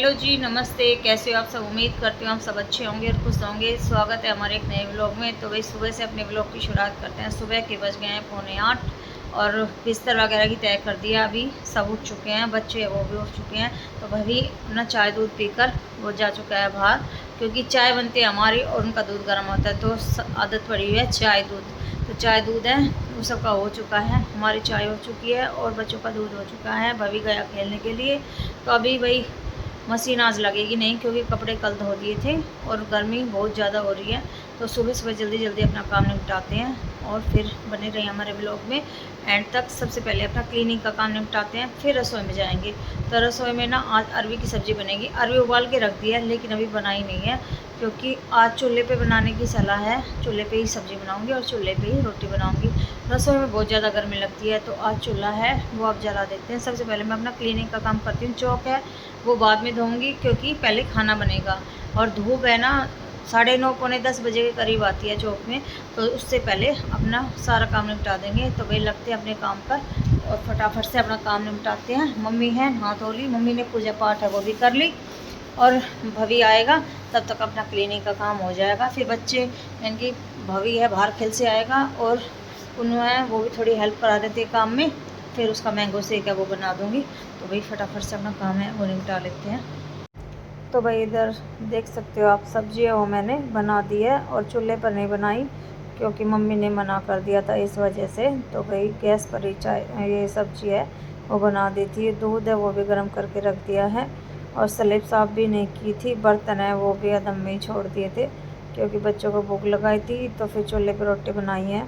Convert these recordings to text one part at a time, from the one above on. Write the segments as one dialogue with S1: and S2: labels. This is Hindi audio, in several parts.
S1: हेलो जी, नमस्ते। कैसे हो आप सब? उम्मीद करती हूँ आप सब अच्छे होंगे और खुश होंगे। स्वागत है हमारे एक नए व्लॉग में। तो भाई सुबह से अपने व्लॉग की शुरुआत करते हैं। सुबह के बज गए हैं 7:45 और बिस्तर वगैरह की तय कर दिया। अभी सब उठ चुके हैं, बच्चे वो भी उठ चुके हैं। तो भाभी अपना चाय दूध पीकर वो जा चुका है बाहर, क्योंकि चाय बनती है हमारी और उनका दूध गर्म होता है, तो आदत पड़ी हुई है चाय दूध। तो चाय दूध है वो सबका हो चुका है, हमारी चाय हो चुकी है और बच्चों का दूध हो चुका है। भाभी गया खेलने के लिए। तो अभी भाई मशीन आज लगेगी नहीं, क्योंकि कपड़े कल धो दिए थे और गर्मी बहुत ज़्यादा हो रही है। तो सुबह सुबह जल्दी जल्दी अपना काम निपटाते हैं और फिर बने रहिए हमारे ब्लॉग में एंड तक। सबसे पहले अपना क्लीनिंग का काम निपटाते हैं, फिर रसोई में जाएंगे। तो रसोई में ना आज अरवी की सब्ज़ी बनेगी। अरवी उबाल के रख दी है लेकिन अभी बनाई नहीं है, क्योंकि आज चूल्हे पे बनाने की सलाह है। चूल्हे पे ही सब्ज़ी बनाऊंगी और चूल्हे पे ही रोटी बनाऊंगी। रसोई में बहुत ज़्यादा गर्मी लगती है, तो आज चूल्हा है वो अब जला देते हैं। सबसे पहले मैं अपना क्लीनिंग का काम करती हूँ। चौक है वो बाद में धोऊंगी, क्योंकि पहले खाना बनेगा और धूप है ना 9:30 पौने 10 बजे के करीब आती है चौक में। तो उससे पहले अपना सारा काम निपटा देंगे। तो भाई लगते हैं अपने काम पर और फटाफट से अपना काम निपटाते हैं। मम्मी है नहा धो ली, मम्मी ने पूजा पाठ है वो भी कर ली और भवी आएगा तब तक अपना क्लीनिंग का काम हो जाएगा। फिर बच्चे इनकी भवी है बाहर खेल से आएगा और उन्होंने वो भी थोड़ी हेल्प करा देती है काम में। फिर उसका मैंगो शेक है वो बना दूँगी। तो भाई फटाफट से अपना काम है वो निपटा लेते हैं। तो भाई इधर देख सकते हो आप, सब्जी है वो मैंने बना दी है और चूल्हे पर नहीं बनाई, क्योंकि मम्मी ने मना कर दिया था इस वजह से। तो भाई गैस पर ही चाय ये सब्जी है वो बना दी थी। दूध है वो भी गर्म करके रख दिया है और स्लेब साफ़ भी नहीं की थी। बर्तन है वो भी अदम में ही छोड़ दिए थे, क्योंकि बच्चों को भूख लगाई थी। तो फिर चूल्हे पर रोटी बनाई है।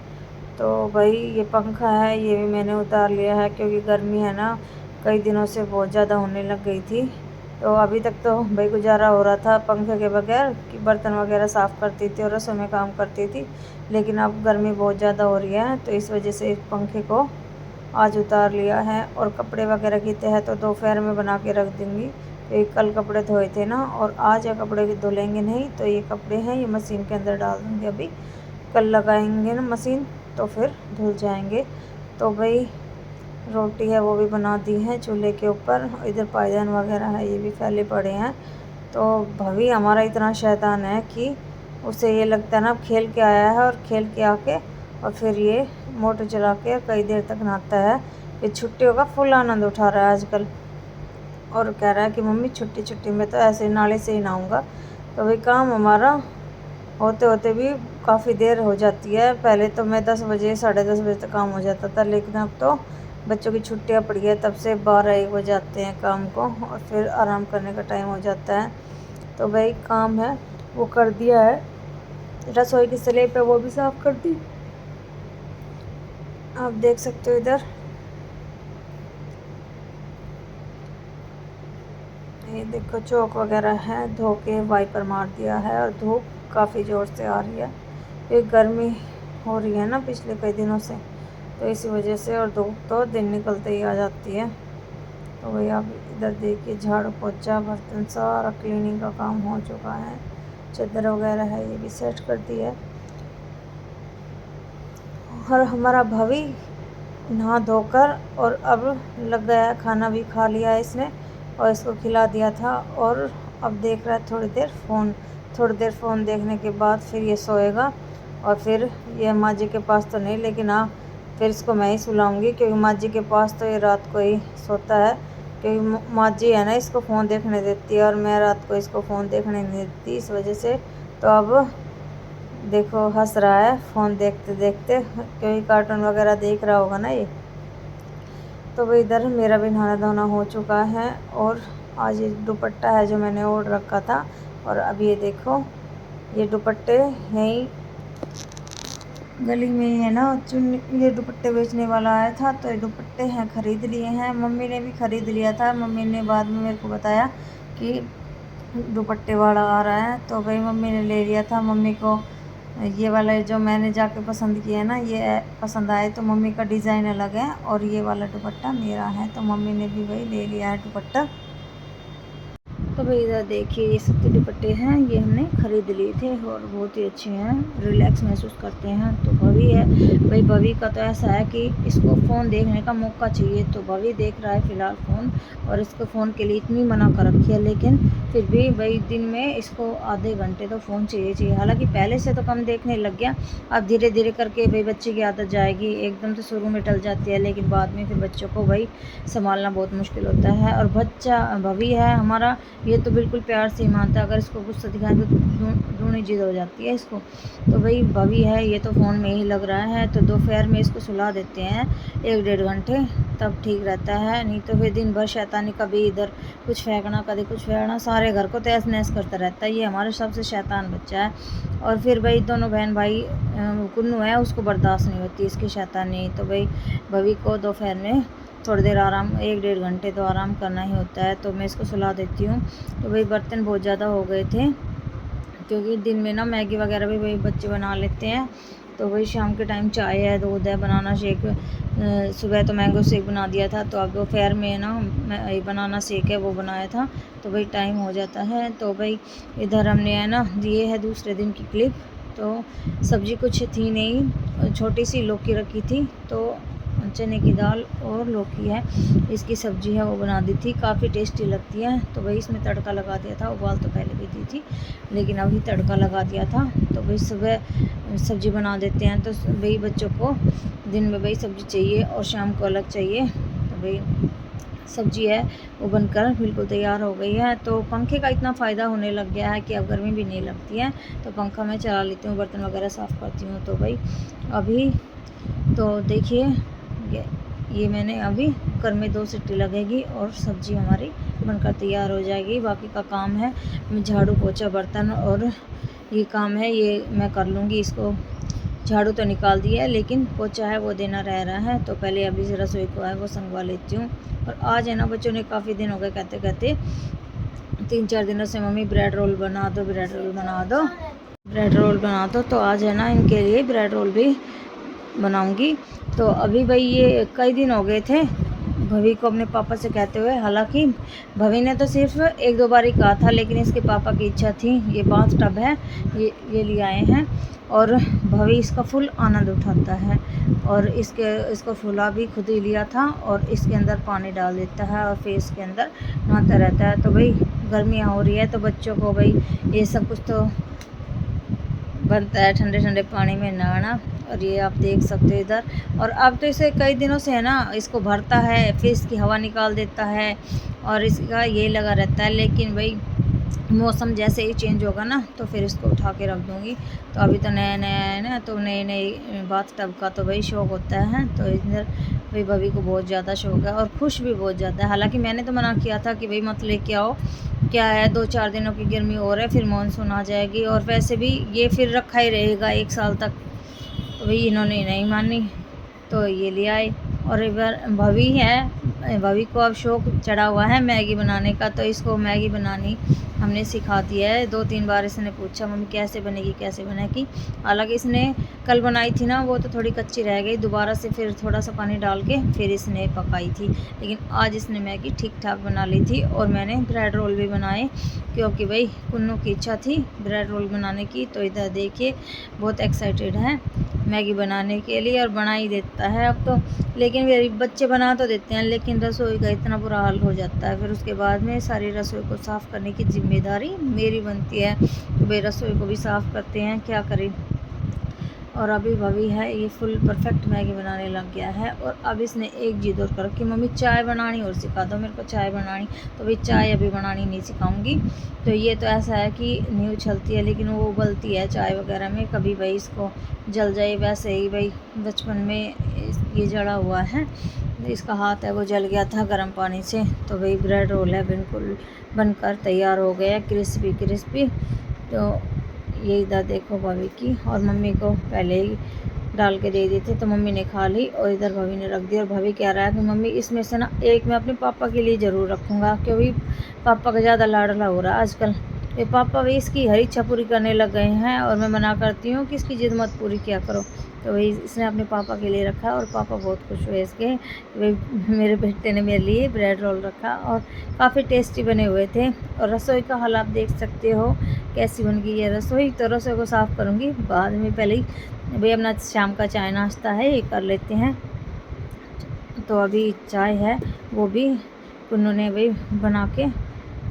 S1: तो भाई ये पंखा है ये भी मैंने उतार लिया है, क्योंकि गर्मी है ना कई दिनों से बहुत ज़्यादा होने लग गई थी। तो अभी तक तो भाई गुजारा हो रहा था पंखे के बगैर, कि बर्तन वगैरह साफ़ करती थी और रसोई में काम करती थी। लेकिन अब गर्मी बहुत ज़्यादा हो रही है, तो इस वजह से इस पंखे को आज उतार लिया है। और कपड़े वगैरह की तह तो दोपहर में बना के रख दूँगी। तो ये कल कपड़े धोए थे ना और आज ये कपड़े धुलेंगे नहीं, तो ये कपड़े हैं ये मशीन के अंदर डाल दूँगी। अभी कल लगाएंगे ना मशीन तो फिर धुल जाएंगे। तो भाई रोटी है वो भी बना दी है चूल्हे के ऊपर। इधर पायदान वगैरह है ये भी फैले पड़े हैं। तो भाभी हमारा इतना शैतान है कि उसे ये लगता है ना खेल के आया है और खेल के आके और फिर ये मोटर चला के कई देर तक नहाता है। फिर छुट्टियों का फुल आनंद उठा रहा है आजकल और कह रहा है कि मम्मी छुट्टी छुट्टी में तो ऐसे नाले से ही नहाऊंगा। तो भाई काम हमारा होते होते भी काफ़ी देर हो जाती है। पहले तो मैं 10 बजे 10:30 बजे तक काम हो जाता था, लेकिन अब तो बच्चों की छुट्टियां पड़ी है तब से 12-1 बजे आते हैं काम को और फिर आराम करने का टाइम हो जाता है। तो भाई काम है वो कर दिया है। रसोई की स्लेब है वो भी साफ़ कर दी। आप देख सकते हो इधर ये देखो चौक वगैरह है धो के वाइपर मार दिया है और धूप काफ़ी ज़ोर से आ रही है। ये गर्मी हो रही है ना पिछले कई दिनों से, तो इसी वजह से और धूप तो दिन निकलते ही आ जाती है। तो भाई आप इधर देखिए झाड़ू पोछा बर्तन सारा क्लीनिंग का काम हो चुका है। चादर वगैरह है ये भी सेट कर दी है। और हमारा भाभी नहा धोकर और अब लग गया है, खाना भी खा लिया है इसने और इसको खिला दिया था और अब देख रहा है थोड़ी देर फ़ोन। थोड़ी देर फ़ोन देखने के बाद फिर ये सोएगा और फिर ये माँ जी के पास तो नहीं, लेकिन हाँ फिर इसको मैं ही सुलाऊंगी, क्योंकि माँ जी के पास तो ये रात को ही सोता है। क्योंकि माँ जी है ना इसको फ़ोन देखने देती है और मैं रात को इसको फ़ोन देखने नहीं देती, इस वजह से। तो अब देखो हंस रहा है फ़ोन देखते देखते, क्योंकि कार्टून वगैरह देख रहा होगा ना ये। तो भाई इधर मेरा भी नहाना धोना हो चुका है और आज ये दुपट्टा है जो मैंने ओढ़ रखा था। और अब ये देखो ये दुपट्टे यहीं गली में ही है ना चुन, ये दुपट्टे बेचने वाला आया था, तो ये दुपट्टे हैं ख़रीद लिए हैं। मम्मी ने भी ख़रीद लिया था, मम्मी ने बाद में मेरे को बताया कि दुपट्टे वाला आ रहा है, तो भाई मम्मी ने ले लिया था। मम्मी को ये वाला जो मैंने जाके पसंद किया है ना ये पसंद आए, तो मम्मी का डिज़ाइन अलग है और ये वाला दुपट्टा मेरा है, तो मम्मी ने भी वही ले लिया है दुपट्टा। तो भाई इधर देखिए ये सूती दुपट्टे हैं, ये हमने ख़रीद लिए थे और बहुत ही अच्छे हैं, रिलैक्स महसूस करते हैं। तो भवी है भाई, भवी का तो ऐसा है कि इसको फ़ोन देखने का मौका चाहिए, तो भवी देख रहा है फ़िलहाल फ़ोन, और इसको फ़ोन के लिए इतनी मना कर रखी है, लेकिन फिर भी भाई दिन में इसको आधे घंटे तो फ़ोन चाहिए। हालाँकि पहले से तो कम देखने लग गया, अब धीरे धीरे करके भाई बच्चे की आदत जाएगी। एकदम तो शुरू में टल जाती है, लेकिन बाद में फिर बच्चों को भाई संभालना बहुत मुश्किल होता है। और बच्चा भवी है हमारा, ये तो बिल्कुल प्यार से ही मानता है, अगर इसको गुस्सा दिखाएं तो ढूंढनी जिद हो जाती है इसको। तो भाई भवी है, ये तो फ़ोन में ही लग रहा है, तो दोपहर में इसको सुला देते हैं 1-1.5 घंटे, तब ठीक रहता है। नहीं तो फिर दिन भर शैतानी, कभी इधर कुछ फेंकना, कभी कुछ फेंकना, सारे घर को तहस नहस करता रहता है। ये हमारा सबसे शैतान बच्चा है। और फिर भाई दोनों बहन भाई, कुन्नू है, उसको बर्दाश्त नहीं होती इसकी शैतानी। तो भाई भवी को दोपहर में थोड़ी देर आराम, 1-1.5 घंटे तो आराम करना ही होता है, तो मैं इसको सुला देती हूँ। तो भाई बर्तन बहुत ज़्यादा हो गए थे, क्योंकि दिन में ना मैगी वगैरह भी भाई बच्चे बना लेते हैं। तो वही शाम के टाइम चाय है, दूध है, बनाना शेक, सुबह तो मैंगो शेक बना दिया था, तो अब दोपहर में ना बनाना शेक है वो बनाया था, तो भाई टाइम हो जाता है। तो भाई इधर हमने है ना, ये है दूसरे दिन की क्लिप। तो सब्ज़ी कुछ थी नहीं, छोटी सी लौकी रखी थी, तो चने की दाल और लौकी है, इसकी सब्ज़ी है वो बना दी थी, काफ़ी टेस्टी लगती है। तो भाई इसमें तड़का लगा दिया था, उबाल तो पहले भी दी थी, लेकिन अभी तड़का लगा दिया था। तो भाई सुबह सब्ज़ी बना देते हैं, तो भाई बच्चों को दिन में भाई सब्ज़ी चाहिए और शाम को अलग चाहिए। तो भाई सब्ज़ी है वो बनकर बिल्कुल तैयार हो गई है। तो पंखे का इतना फ़ायदा होने लग गया है कि अब गर्मी भी नहीं लगती है, तो पंखा मैं चला लेती हूँ, बर्तन वगैरह साफ़ करती हूँ। तो भाई अभी तो देखिए ये मैंने अभी कुकर में 2 सीटी लगेगी और सब्ज़ी हमारी बनकर तैयार हो जाएगी। बाकी का काम है झाड़ू पोछा बर्तन और ये काम है, ये मैं कर लूँगी। इसको झाड़ू तो निकाल दिया है, लेकिन पोछा है वो देना रह रहा है, तो पहले अभी से रसोई को है वो संगवा लेती हूँ। और आज है ना, बच्चों ने काफ़ी दिन हो गए कहते कहते 3-4 दिनों से, मम्मी ब्रेड रोल बना दो, ब्रेड रोल बना दो, ब्रेड रोल बना दो। तो आज है ना इनके लिए ब्रेड रोल भी बनाऊंगी। तो अभी भाई ये कई दिन हो गए थे भवी को अपने पापा से कहते हुए, हालांकि भवी ने तो सिर्फ 1-2 बार ही कहा था, लेकिन इसके पापा की इच्छा थी। ये बाथ टब है, ये ले आए हैं, और भवी इसका फुल आनंद उठाता है, और इसको फुला भी खुद ही लिया था, और इसके अंदर पानी डाल देता है और फिर इसके अंदर नहाता रहता है। तो भाई गर्मियाँ हो रही है, तो बच्चों को भाई ये सब कुछ तो बनता है, ठंडे ठंडे पानी में नहाना। और ये आप देख सकते हो इधर। और अब तो इसे कई दिनों से है ना, इसको भरता है, फिर इसकी हवा निकाल देता है, और इसका ये लगा रहता है। लेकिन भाई मौसम जैसे ही चेंज होगा ना, तो फिर इसको उठा के रख दूँगी। तो अभी तो नया नया है ना, तो नए नए बाथ टब का तो भाई शौक़ होता है। तो इधर भाई भवी को बहुत ज़्यादा शौक़ है, और खुश भी बहुत ज़्यादा है। हालांकि मैंने तो मना किया था कि भाई मत लेके आओ, क्या है 2-4 दिनों की गर्मी और है, फिर मानसून आ जाएगी, और वैसे भी ये फिर रखा ही रहेगा 1 साल तक। तो भाई इन्होंने नहीं मानी, तो ये ले आए। और एक बार भवी है, भवी को अब शौक़ चढ़ा हुआ है मैगी बनाने का, तो इसको मैगी बनानी हमने सिखा दिया है। 2-3 बार इसने पूछा, मम्मी कैसे बनेगी, कैसे बनेगी। हालांकि इसने कल बनाई थी ना, वो तो थोड़ी कच्ची रह गई, दोबारा से फिर थोड़ा सा पानी डाल के फिर इसने पकाई थी। लेकिन आज इसने मैगी ठीक ठाक बना ली थी। और मैंने ब्रेड रोल भी बनाए, क्योंकि भाई कुन्नू की इच्छा थी ब्रेड रोल बनाने की। तो इधर देखिए बहुत एक्साइटेड है मैगी बनाने के लिए, और बना ही देता है अब तो। लेकिन मेरे बच्चे बना तो देते हैं, लेकिन रसोई का इतना बुरा हाल हो जाता है, फिर उसके बाद में सारी रसोई को साफ़ करने की जिम्मेदारी मेरी बनती है। तो भाई रसोई को भी साफ़ करते हैं, क्या करें। और अभी भवी है, ये फुल परफेक्ट मैगी बनाने लग गया है। और अब इसने एक जिद और कर रखी, मम्मी चाय बनानी और सिखा दो मेरे को, चाय बनानी। तो भाई चाय अभी बनानी नहीं सिखाऊंगी। तो ये तो ऐसा है कि नहीं उछलती है, लेकिन वो उबलती है चाय वगैरह में, कभी भाई इसको जल जाए। वैसे ही भाई बचपन में ये जड़ा हुआ है, इसका हाथ है वो जल गया था गर्म पानी से। तो भाई ब्रेड रोल है बिल्कुल बनकर तैयार हो गया, क्रिस्पी क्रिस्पी। तो ये इधर देखो भवी की, और मम्मी को पहले ही डाल के दे दी थी, तो मम्मी ने खा ली, और इधर भवी ने रख दी। और भवी कह रहा है कि मम्मी इसमें से ना एक मैं अपने पापा के लिए ज़रूर रखूँगा, क्योंकि पापा का ज़्यादा लाडला हो रहा है आजकल। ये पापा भी इसकी हर इच्छा पूरी करने लग गए हैं और मैं मना करती हूँ कि इसकी ज़िद मत पूरी किया करो। तो वही इसने अपने पापा के लिए रखा और पापा बहुत खुश हुए इसके। वही मेरे बेटे ने मेरे लिए ब्रेड रोल रखा और काफ़ी टेस्टी बने हुए थे। और रसोई का हाल आप देख सकते हो कैसी बन गई है रसोई। तो रसोई को साफ़ करूँगी बाद में, पहले ही भाई अपना शाम का चाय नाश्ता है ये कर लेते हैं। तो अभी चाय है वो भी उन्होंने भाई बना के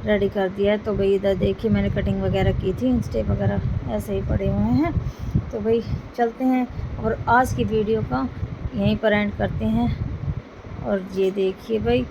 S1: रेडी कर दिया है। तो भाई इधर देखिए मैंने कटिंग वगैरह की थी, स्टेप वगैरह ऐसे ही पड़े हुए हैं। तो भाई चलते हैं और आज की वीडियो का यहीं पर एंड करते हैं। और ये देखिए भाई